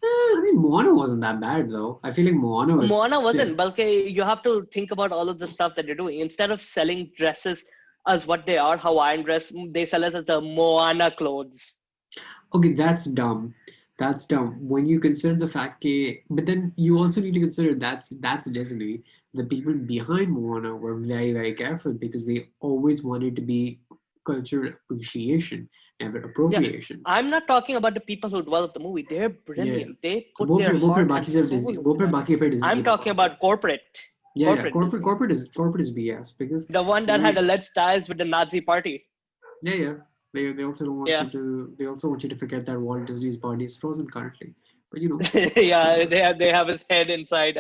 I mean, Moana wasn't that bad though. I feel like Moana was Moana still. wasn't, Balke, you have to think about all of the stuff that they're doing. Instead of selling dresses as what they are, Hawaiian dress, they sell us as the Moana clothes. Okay, that's dumb. That's dumb. When you consider the fact that, but then you also need to consider that's Disney. The people behind Moana were very careful because they always wanted to be cultural appreciation, never Yeah, appropriation. I'm not talking about the people who developed the movie. They're Yeah, brilliant. They put वो their फिर वो फिर heart and बाकी सब Disney soul वो into फिर that. बाकी फिर Disney I'm की talking बकवास है. about corporate, Yeah, corporate corporate Disney. corporate is BS because The one that had they alleged ties with the Nazi party. yeah they also don't want Yeah. you to they also want you to forget that Walt Disney's body is frozen currently, but you know. Yeah, So, they have his head inside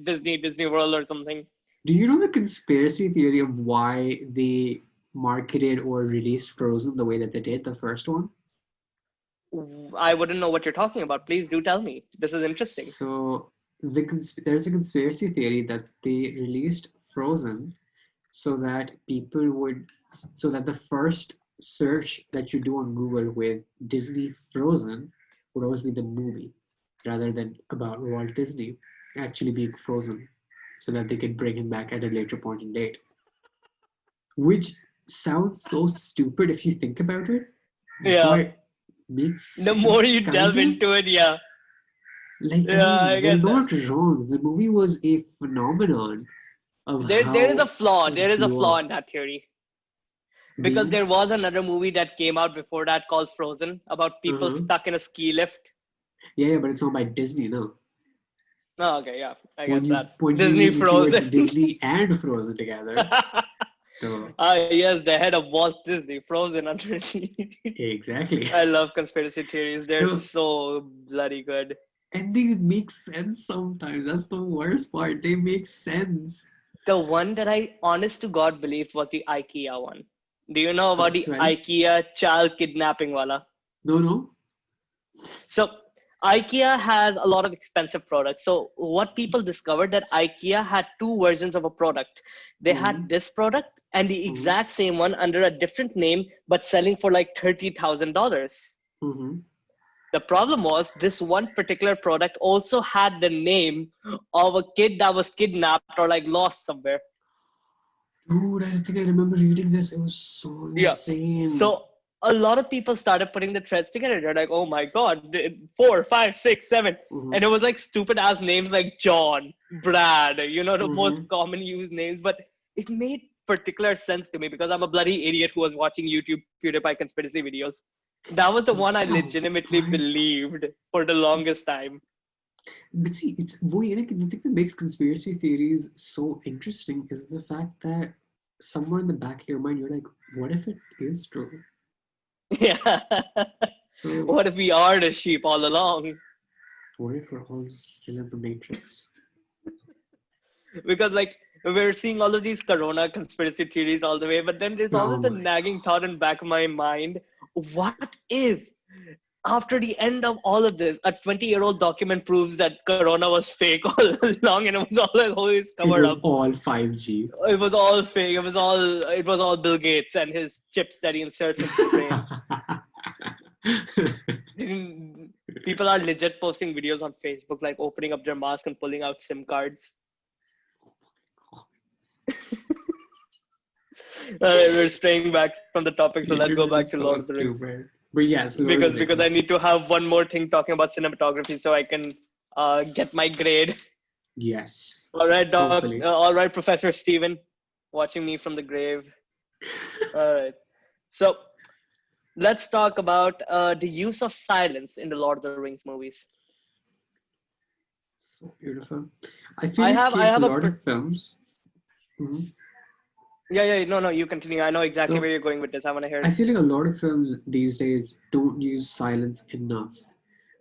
Disney World or something. do you know the conspiracy theory of why they marketed or released Frozen the way that they did, the first one? I wouldn't know what you're talking about. Please do tell me. This is interesting. So there's a conspiracy theory that they released Frozen so that the first search that you do on Google with Disney Frozen would always be the movie rather than about Walt Disney actually being frozen so that they could bring him back at a later point in date. Which sounds so stupid if you think about it, Yeah. but makes The more sense, you kind delve of. into it, yeah. Like, I Yeah, mean, I they're get that. not wrong. The movie was a phenomenon of There is a how flaw. There it is a blew flaw up. in that theory. Because Being, there was another movie that came out before that called Frozen about people uh-huh. stuck in a ski lift. Yeah, but it's not by Disney, no. Oh, okay, yeah, I When guess you that. when you Disney use the keywords Frozen. Disney and Frozen together, so Yes, the head of Walt Disney, Frozen underneath. exactly. I love conspiracy theories. They're So so bloody good. and they make sense sometimes. That's the worst part. They make sense. The one that I honest to God believed was the IKEA one. Do you know about the Sorry? IKEA child kidnapping wala? No, no. So IKEA has a lot of expensive products. So what people discovered that IKEA had two versions of a product. They had Mm-hmm. this product and the Mm-hmm. exact same one under a different name, but selling for like $30,000. Mm-hmm. The problem was this one particular product also had the name of a kid that was kidnapped or like lost somewhere. Dude, I think I remember reading this. It was so Yeah. insane. So a lot of people started putting the threads together. They're like, oh my God, 4, 5, 6, 7. Mm-hmm. And it was like stupid ass names like John, Brad, the most Mm-hmm. common used names. But it made particular sense to me because I'm a bloody idiot who was watching YouTube PewDiePie conspiracy videos. That was the one I Yeah, legitimately right. believed for the longest time. But see, it's boy, the thing that makes conspiracy theories so interesting is the fact that somewhere in the back of your mind, you're like, what if it is true? Yeah. So, What if we are the sheep all along? what if we're all still in the Matrix? Because like we're seeing all of these corona conspiracy theories all the way, but then there's Oh always a my nagging thought in the back of my mind, what if after the end of all of this a 20-year-old document proves that corona was fake all along and it was always God. It covered was up? all 5G. It was all fake. It was all Bill Gates and his chips that he inserts into the brain. People are legit posting videos on Facebook like opening up their mask and pulling out SIM cards. We're straying back from the topic, so let's go It back is to so Lord of the Rings stupid. But yes, Lord of the because I Rings. need to have one more thing talking about cinematography so I can get my grade. Yes. All right, Doc. Hopefully. All right, Professor Steven, watching me from the grave. All right. So let's talk about the use of silence in the Lord of the Rings movies. So beautiful. I feel I like have I a have a lot of films. Mhm. yeah, no, you continue. I know exactly where So you're going with this. I want to hear I it. feel like a lot of films these days don't use silence enough.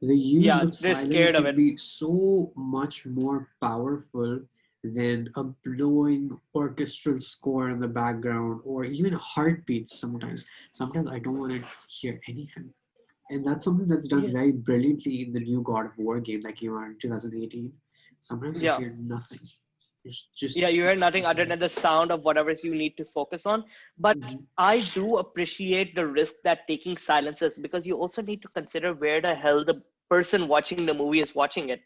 The use Yeah, of they're silence scared of can it. be so much more powerful than a blowing orchestral score in the background or even heartbeats sometimes. Sometimes I don't want to hear anything. And that's something that's done Yeah, very brilliantly in the new God of War game that came out in 2018. Sometimes you yeah. hear nothing. It's just Yeah, you hear nothing other completely. than the sound of whatever you need to focus on. But Mhm. I do appreciate the risk that taking silences because you also need to consider where the hell the person watching the movie is watching it.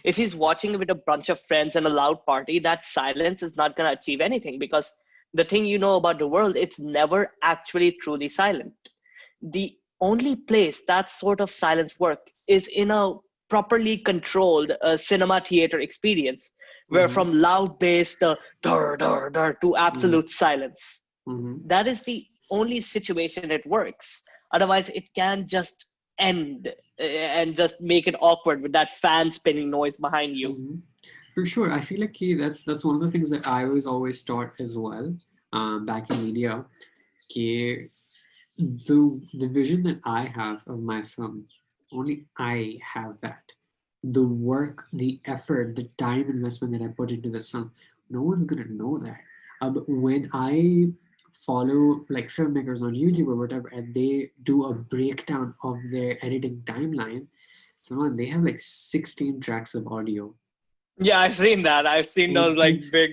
If he's watching it with a bunch of friends and a loud party, that silence is not going to achieve anything because the thing you know about the world, it's never actually truly silent. The only place that sort of silence work is in a properly controlled cinema theater experience where Mhm. from loud bass the dur, dur, dur, to Mhm. absolute silence. Mhm. That is the only situation it works. Otherwise it can just end and just make it awkward with that fan spinning noise behind you. Mhm. For sure, I feel like that's one of the things that I was always taught as well, back in media. कि the vision that I have of my film, only I have that. The work, the effort, the time investment that I put into this film, no one's gonna know that. But when I follow like filmmakers on YouTube or whatever, and they do a breakdown of their editing timeline, someone they have like 16 tracks of audio, Yeah, I've seen that. I've seen those and like it's big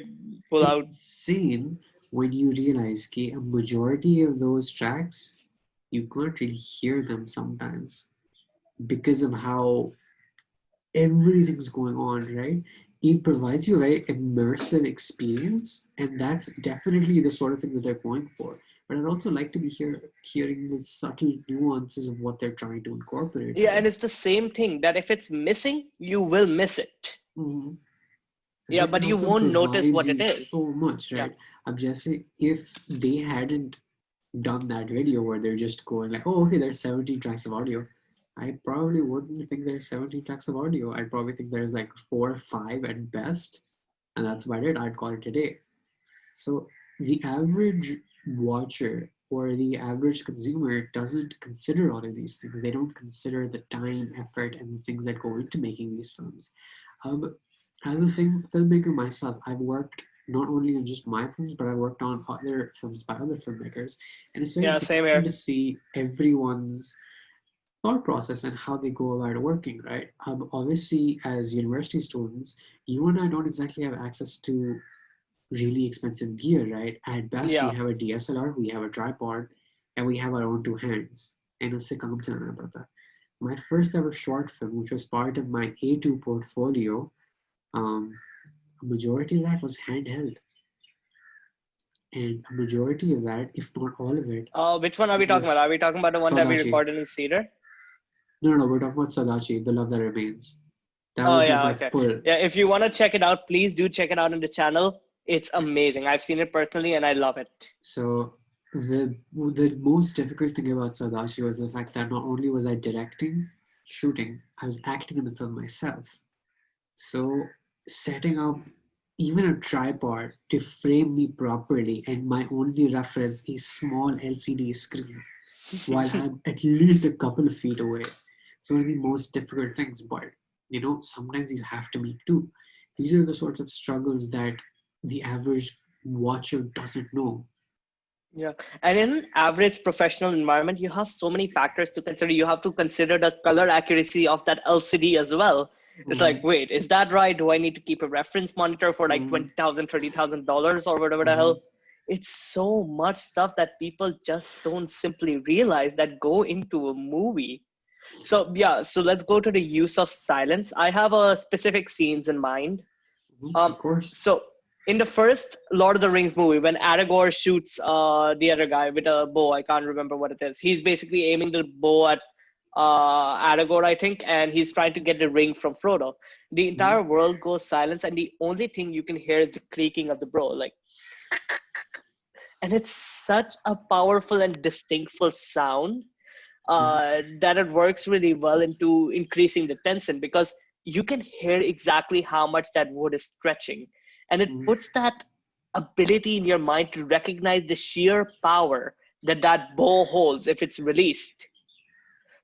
pull out. insane when you realize that a majority of those tracks you can't really hear them sometimes because of how everything's going on, right? It provides you a very immersive experience, and that's definitely the sort of thing that they're going for. But I'd also like to be hearing the subtle nuances of what they're trying to incorporate, Yeah, right? and it's the same thing that if it's missing, you will miss it. Mhm. Yeah, It but you also won't notice provides what you it is. so much, Yeah. right? I'm just saying, if they hadn't done that video where they're just going like, oh, okay, there's 17 tracks of audio, I probably wouldn't think there's 17 tracks of audio. I'd probably think there's like 4 or 5 at best, and that's about it. I'd call it a day. So the average watcher or the average consumer doesn't consider all of these things. They don't consider the time, effort, and the things that go into making these films. Um, as a filmmaker myself, I've worked not only on just my films, but I've worked on other films by other filmmakers, and it's very Yeah, same interesting here. to see everyone's thought process and how they go about working. Right? Obviously, as university students, you and I don't exactly have access to really expensive gear, right? At best, we Yeah. have a DSLR, we have a tripod, and we have our own 2 hands. And उससे काम चलाना पड़ता है. My first ever short film, which was part of my A2 portfolio, a majority of that was handheld. And a majority of that, if not all of it, Which one are we talking about? was Are we talking about the one that we Sadachi. recorded in Cedar? No, we're talking about Sadachi, The Love That Remains. That Oh was like yeah, my okay. full. Yeah, if you want to check it out, please do check it out on the channel. It's amazing. I've seen it personally and I love it. So the most difficult thing about Sadashi was the fact that not only was I directing, shooting, I was acting in the film myself. So setting up even a tripod to frame me properly, and my only reference is small LCD screen while I'm at least a couple of feet away. It's one of the most difficult things, but sometimes you have to make do. These are the sorts of struggles that the average watcher doesn't know. Yeah. And in an average professional environment, you have so many factors to consider. You have to consider the color accuracy of that LCD as well. It's like, Mhm. wait, is that right? Do I need to keep a reference monitor for like Mhm. $20,000, $30,000 or whatever the Mhm. hell? It's so much stuff that people just don't simply realize that go into a movie. So yeah, so let's go to the use of silence. I have a specific scenes in mind. Of course. So in the first Lord of the Rings movie, when Aragorn shoots the other guy with a bow, I can't remember what it is. He's basically aiming the bow at Aragorn, I think, and he's trying to get the ring from Frodo. The Mhm. entire world goes silence, and the only thing you can hear is the creaking of the bow, like, and it's such a powerful and distinctful sound Mhm. that it works really well into increasing the tension because you can hear exactly how much that wood is stretching. And it Mhm. puts that ability in your mind to recognize the sheer power that that bow holds if it's released.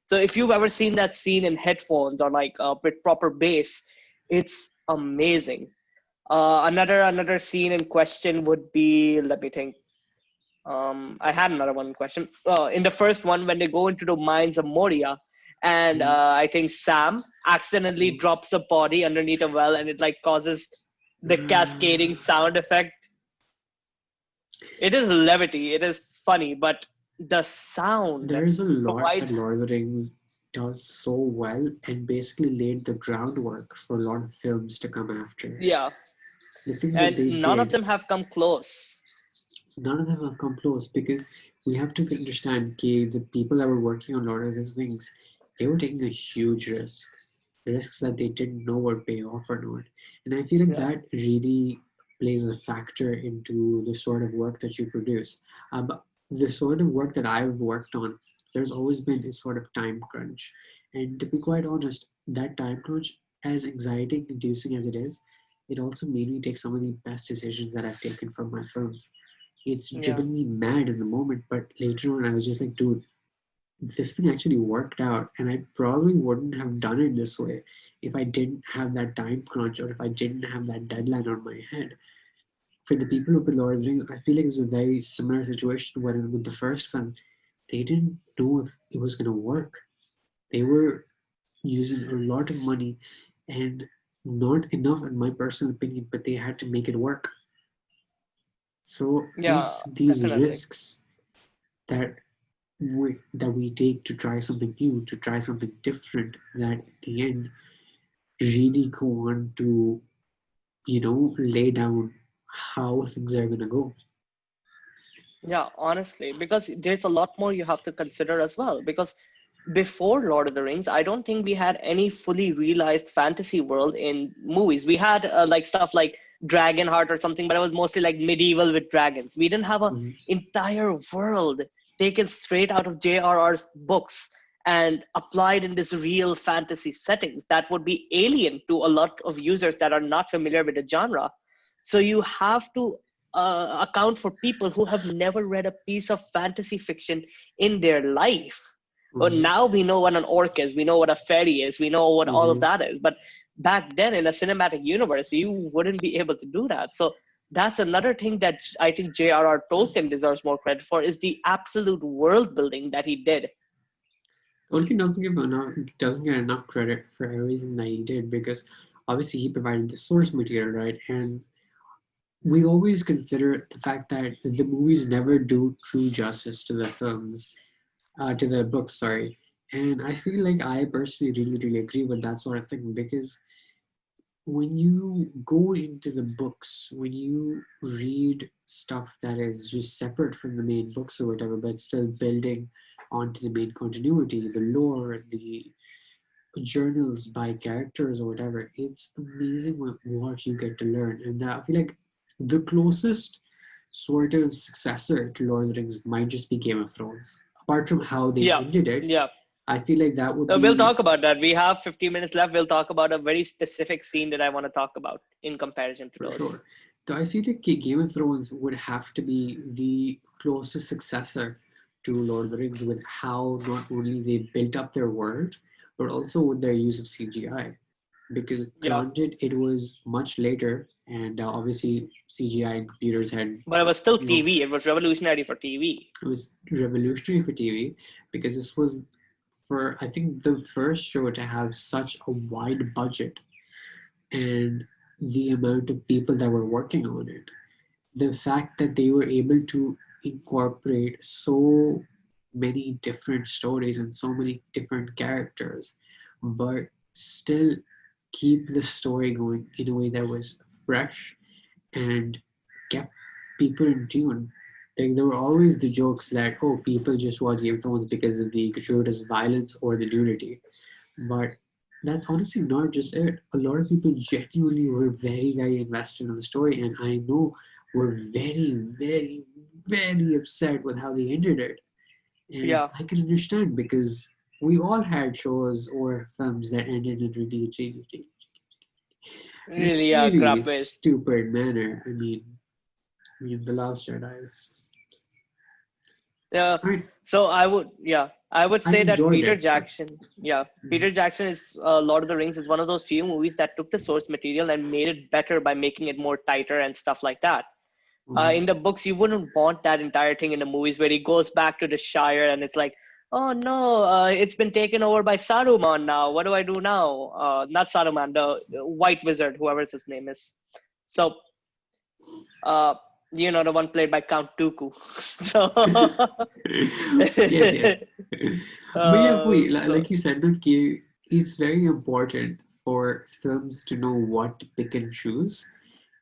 So if you've ever seen that scene in headphones or like with proper bass, it's amazing. Another scene in question would be, let me think. I had another one question. In the first one, when they go into the mines of Moria, and Mhm. I think Sam accidentally Mhm. drops a body underneath a well, and it like causes the cascading Uh, sound effect. It is levity. It is funny, but the sound there's a lot that provides. Lord of the Rings does so well and basically laid the groundwork for a lot of films to come after. Yeah, The things that and they none of did, them have come close. none of them have come close because we have to understand the people that were working on Lord of the Rings, they were taking a huge risks that they didn't know would pay off or not. And I feel like Yeah, that really plays a factor into the sort of work that you produce. But the sort of work that I've worked on, there's always been a sort of time crunch. And to be quite honest, that time crunch, as anxiety inducing as it is, it also made me take some of the best decisions that I've taken from my films. It's yeah, driven me mad in the moment, but later on I was just like, dude, this thing actually worked out, and I probably wouldn't have done it this way if I didn't have that time crunch or if I didn't have that deadline on my head. For the people who put Lord of the Rings, I feel like it was a very similar situation when with the first film, they didn't know if it was gonna work. They were using a lot of money and not enough in my personal opinion, but they had to make it work. So yeah, it's these definitely. risks that that we take to try something new, to try something different, that at the end really go on to, lay down how things are going to go. Yeah, honestly, because there's a lot more you have to consider as well. Because before Lord of the Rings, I don't think we had any fully realized fantasy world in movies. We had like stuff like Dragonheart or something, but it was mostly like medieval with dragons. We didn't have an Mhm. entire world taken straight out of J.R.R.'s books and applied in this real fantasy settings that would be alien to a lot of users that are not familiar with the genre. So you have to account for people who have never read a piece of fantasy fiction in their life. Well, Mhm. now we know what an orc is, we know what a fairy is, we know what all of Mhm. that is. But back then, in a cinematic universe, you wouldn't be able to do that. So that's another thing that I think J.R.R. Tolkien deserves more credit for, is the absolute world building that he did. Tolkien doesn't get enough credit for everything that he did, because obviously he provided the source material, right? And we always consider the fact that the movies never do true justice to the films, to the books, sorry. And I feel like I personally really agree with that sort of thing, because when you go into the books, when you read stuff that is just separate from the main books or whatever, but still building onto the main continuity, the lore, the journals by characters or whatever, it's amazing what you get to learn. And I feel like the closest sort of successor to Lord of the Rings might just be Game of Thrones. Apart from how they Yeah, ended it, yeah. I feel like that would We'll be talk about that. We have 50 minutes left. We'll talk about a very specific scene that I want to talk about in comparison to for those. sure. So I feel like Game of Thrones would have to be the closest successor to Lord of the Rings, with how not only they built up their world, but also with their use of CGI. Because Yeah, granted, it was much later, and obviously CGI and computers had, but it was still you know, TV. It was revolutionary for TV. it was revolutionary for TV, because this was, for I think, the first show to have such a wide budget, and the amount of people that were working on it, the fact that they were able to incorporate so many different stories and so many different characters, but still keep the story going in a way that was fresh and kept people in tune. Like, there were always the jokes that, oh, people just watch Game of Thrones because of the gratuitous violence or the nudity. But that's honestly not just it. A lot of people genuinely were very invested in the story, and I know were very upset with how they ended it. And Yeah, I can understand, because we all had shows or films that ended in really, yeah, really crap ways. stupid manner. I mean, The Last Jedi is. Yeah. I mean, So I would I say that enjoyed Peter it, but Jackson, yeah, Peter Jackson is Lord of the Rings is one of those few movies that took the source material and made it better by making it more tighter and stuff like that. Mhm. In the books, you wouldn't want that entire thing in the movies where he goes back to the Shire and it's like, oh no, it's been taken over by Saruman now. What do I do now? Not Saruman, the White Wizard, whoever his name is. So, uh, the one played by Count Dooku. So, Yes. But yeah, wait, so like you said, okay, it's very important for films to know what to pick and choose,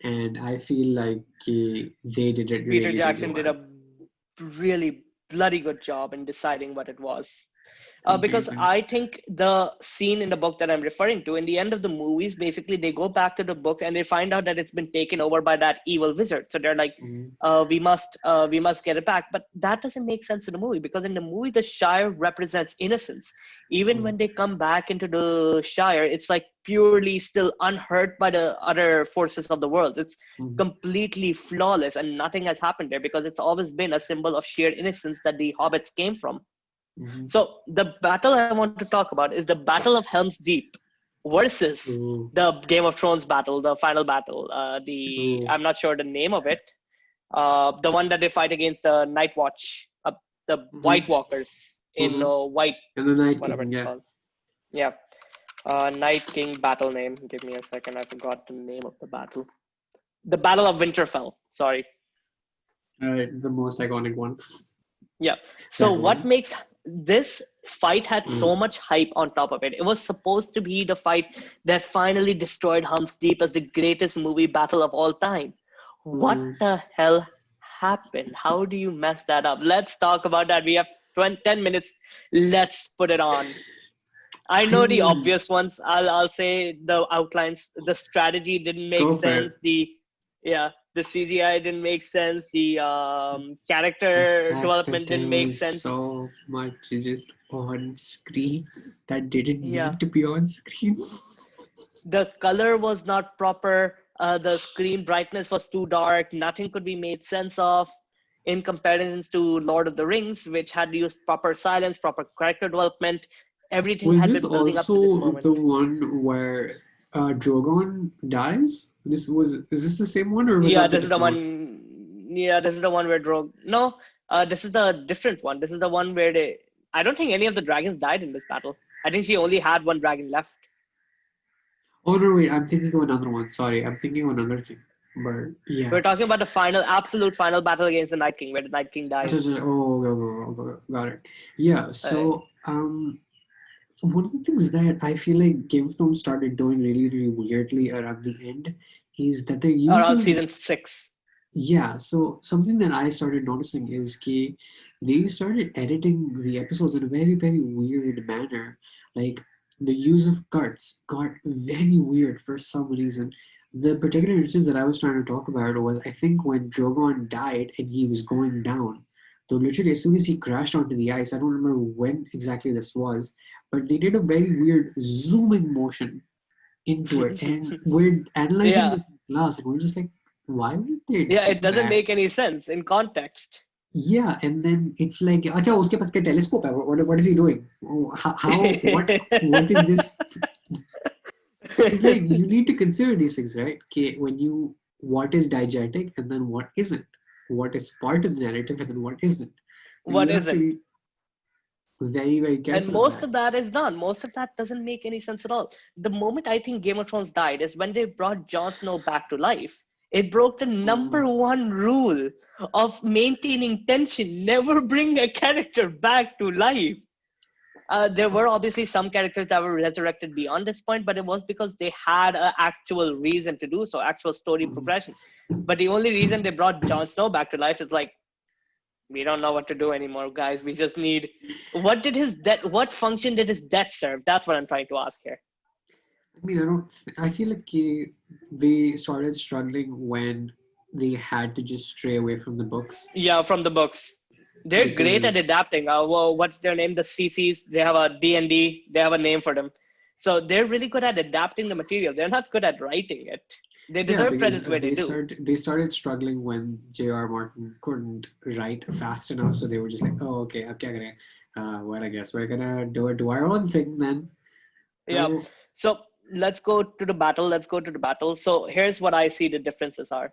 and I feel like they did it Peter really Jackson did well. a really bloody good job in deciding what it was. It's Because amazing. I think the scene in the book that I'm referring to, in the end of the movies, basically they go back to the book and they find out that it's been taken over by that evil wizard. So they're like, Mhm. we must get it back. But that doesn't make sense in the movie, because in the movie the Shire represents innocence. Even Mhm. when they come back into the Shire, it's like purely still unhurt by the other forces of the world. It's Mhm. completely flawless and nothing has happened there, because it's always been a symbol of sheer innocence that the hobbits came from. Mhm. So the battle I want to talk about is the Battle of Helm's Deep versus Ooh. the Game of Thrones battle, the final battle. The Ooh. I'm not sure the name of it. The one that they fight against the Night Watch, the White Mhm. Walkers in Mhm. white, And the Night whatever King, it's yeah. called. Yeah, Night King battle name. Give me a second. I forgot the name of the battle. The Battle of Winterfell. Sorry. The most iconic one. Yeah. So That what one. makes this fight had so much hype on top of it? It was supposed to be the fight that finally destroyed Helm's Deep as the greatest movie battle of all time. What Mm. the hell happened? How do you mess that up? Let's talk about that. We have 20, 10 minutes. Let's put it on. I I know the mean, obvious ones. I'll say the outlines. The strategy didn't make go for sense. it. The CGI didn't make sense. The The character fact that development there didn't make was sense. so much just on screen that didn't Yeah, need to be on screen. the color was not proper. The screen brightness was too dark. Nothing could be made sense of. In comparison to Lord of the Rings, which had used proper silence, proper character development, everything Was had this been building up to this also moment. the one where Drogon dies? Is this the same one or was Yeah, that the this is the different one? one. Yeah, this is the one where Drog. No, this is the different one. This is the one where they. I don't think any of the dragons died in this battle. I think she only had one dragon left. Oh no, wait, I'm thinking of another one. Sorry, I'm thinking of another thing. But yeah. We're talking about the final, absolute final battle against the Night King, where the Night King dies. Oh, got it. Yeah, Uh, so one of the things that I feel like Game of Thrones started doing really, really weirdly around the end is that they're Around using, season 6. yeah, so something that I started noticing is they started editing the episodes in a very, very weird manner. Like the use of cuts got very weird for some reason. The particular instance that I was trying to talk about was I think when Drogon died and he was going down. So literally as soon as he crashed onto the ice, I don't remember when exactly this was, but they did a very weird zooming motion into it. And we're analyzing Yeah, this in class and we're just like, why would they yeah, do it doesn't that? make any sense in context. Yeah, and then it's like, अच्छा उसके पास क्या telescope है? What is he doing? Oh, what is this? It's like you need to consider these things, right? Okay, what is diegetic and then what isn't? What is part of the narrative and then what isn't? So What you have to isn't? be very, very And careful of most that. of that is done. Most of that doesn't make any sense at all. The moment I think Game of Thrones died is when they brought Jon Snow back to life. It broke the number Mm, one rule of maintaining tension. Never bring a character back to life. There were obviously some characters that were resurrected beyond this point, but it was because they had an actual reason to do so, actual story mm. progression. But the only reason they brought Jon Snow back to life is like, we don't know what to do anymore, guys. We just need. What function did his death serve? That's what I'm trying to ask here. I mean, I feel like they started struggling when they had to just stray away from the books Yeah, from the books. They're great at because adapting. Well, what's their name? The CCs. They have a D&D. They have a name for them. So they're really good at adapting the material. They're not good at writing it. They yeah, deserve because credits where they do. they started struggling when J.R. Martin couldn't write fast enough, so they were just like, oh, okay, अब क्या करें? Well, I guess we're gonna do our own thing then. Yeah. So, So let's go to the battle. Let's go to the battle. So here's what I see the differences are.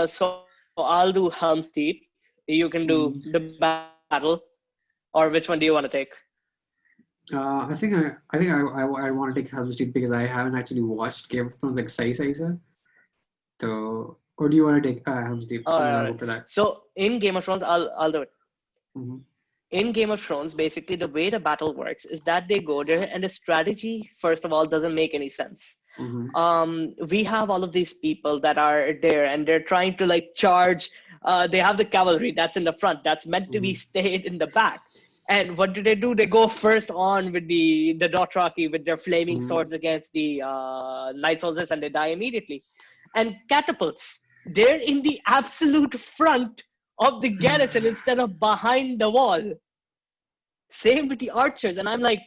So I'll do Helm's Deep. You can do the mm, battle, or which one do you want to take? I want to take Helm's Deep because I haven't actually watched Game of Thrones like sahi sa. So, or do you want to take Helm's Deep All and then right. I'll All right. go for that? So in Game of Thrones, I'll do it. Mm-hmm. In Game of Thrones, basically the way the battle works is that they go there, and the strategy, first of all, doesn't make any sense. Mm-hmm. We have all of these people that are there, and they're trying to like charge. They have the cavalry that's in the front, that's meant to be Mm-hmm. stayed in the back. And what do? They go first on with the Dothraki with their flaming Mm-hmm. swords against the night soldiers, and they die immediately. And catapults, they're in the absolute front of the garrison instead of behind the wall. Same with the archers, and I'm like,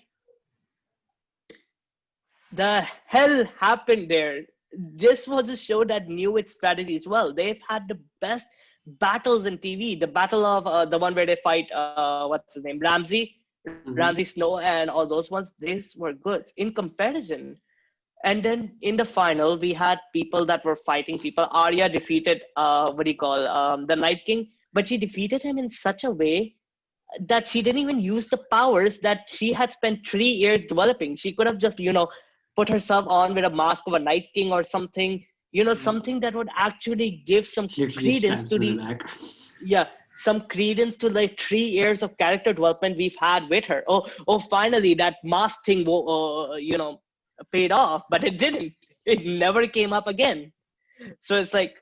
the hell happened there? This was a show that knew its strategy as well. They've had the best battles in TV. The battle of the one where they fight, what's his name, Ramsey Mm-hmm. Snow, and all those ones. These were good in comparison. And then in the final, we had people that were fighting people. Arya defeated, what do you call, the Night King, but she defeated him in such a way that she didn't even use the powers that she had spent 3 years developing. She could have just, put herself on with a mask of a Night King or something, Mm-hmm. something that would actually give some Literally credence to stabs me in the, the back. yeah, some credence to like 3 years of character development we've had with her. Finally that mask thing, paid off, but it didn't. It never came up again. So it's like,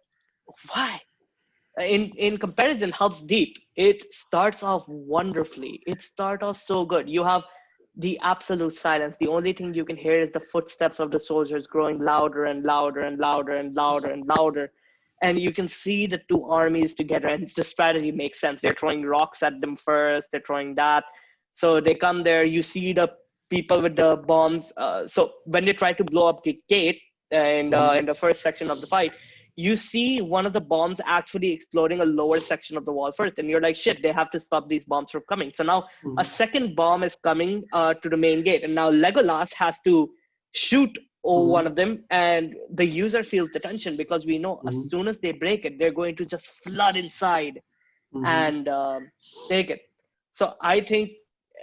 why? In comparison, Helps Deep, it starts off wonderfully. It starts off so good. You have the absolute silence. The only thing you can hear is the footsteps of the soldiers growing louder and louder and louder and louder and louder. And you can see the two armies together, and the strategy makes sense. They're throwing rocks at them first, they're throwing that. So they come there, you see the people with the bombs. So when they try to blow up the gate, and in the first section of the fight, you see one of the bombs actually exploding a lower section of the wall first. And you're like, shit, they have to stop these bombs from coming. So now a second bomb is coming to the main gate. And now Legolas has to shoot one of them. And the user feels the tension, because we know as soon as they break it, they're going to just flood inside and take it. So I think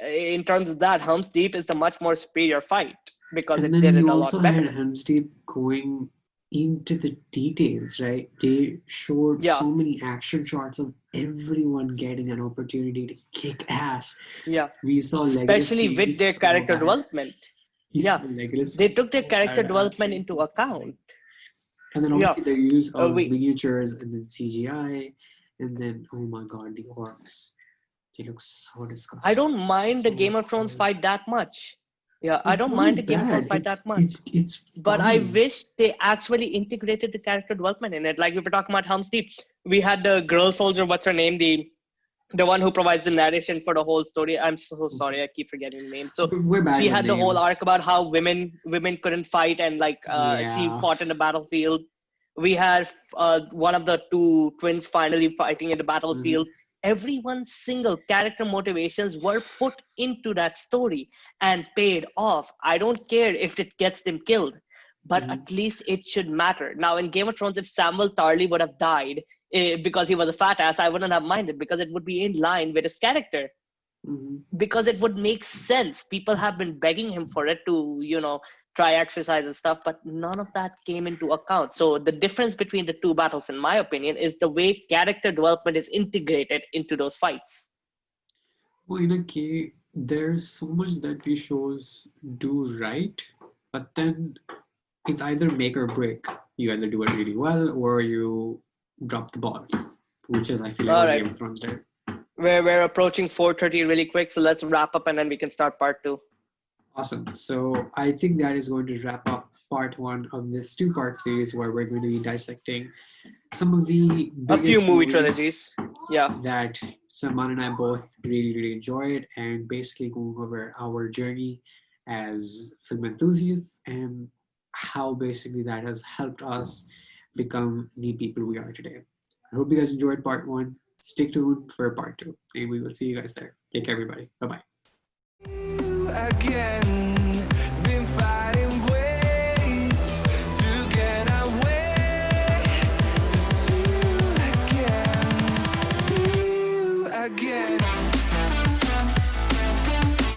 in terms of that, Helm's Deep is the much more superior fight, because And it then did it you a also lot better. had Helm's Deep going into the details, right? They showed so many action shots of everyone getting an opportunity to kick ass. Yeah. We saw especially Legolas with their so character bad. development. Yeah, Legolas They took their so character badass. development into account. And then obviously the use of we- miniatures and then CGI, and then oh my god, the orcs. They look so disgusting. I don't mind the Game of Thrones fight that much. Yeah, I don't mind the Game of Thrones fight that much. It's but I wish they actually integrated the character development in it. Like we were talking about Helm's Deep, we had the girl soldier, what's her name? The one who provides the narration for the whole story. I'm so sorry, I keep forgetting the name. So she had the whole arc about how women couldn't fight, and like she fought in the battlefield. We had one of the two twins finally fighting in the battlefield. Everyone's single character motivations were put into that story and paid off. I don't care if it gets them killed, but at least it should matter. Now in Game of Thrones, if Samuel Tarly would have died because he was a fat ass, I wouldn't have minded, because it would be in line with his character. Because it would make sense. People have been begging him for it to, try exercise and stuff, but none of that came into account. So the difference between the two battles, in my opinion, is the way character development is integrated into those fights. Well, there's so much that these shows do right, but then it's either make or break. You either do it really well or you drop the ball, which is, I feel like, what Game of Thrones did. We're approaching 4:30 really quick, so let's wrap up and then we can start part 2. Awesome. So I think that is going to wrap up part 1 of this 2-part series, where we're going to be dissecting some of the a few movie trilogies that Salman and I both really enjoyed, and basically going over our journey as film enthusiasts and how basically that has helped us become the people we are today. I hope you guys enjoyed part 1. Stick tuned for part 2, and we will see you guys there. Take care, everybody. Bye-bye.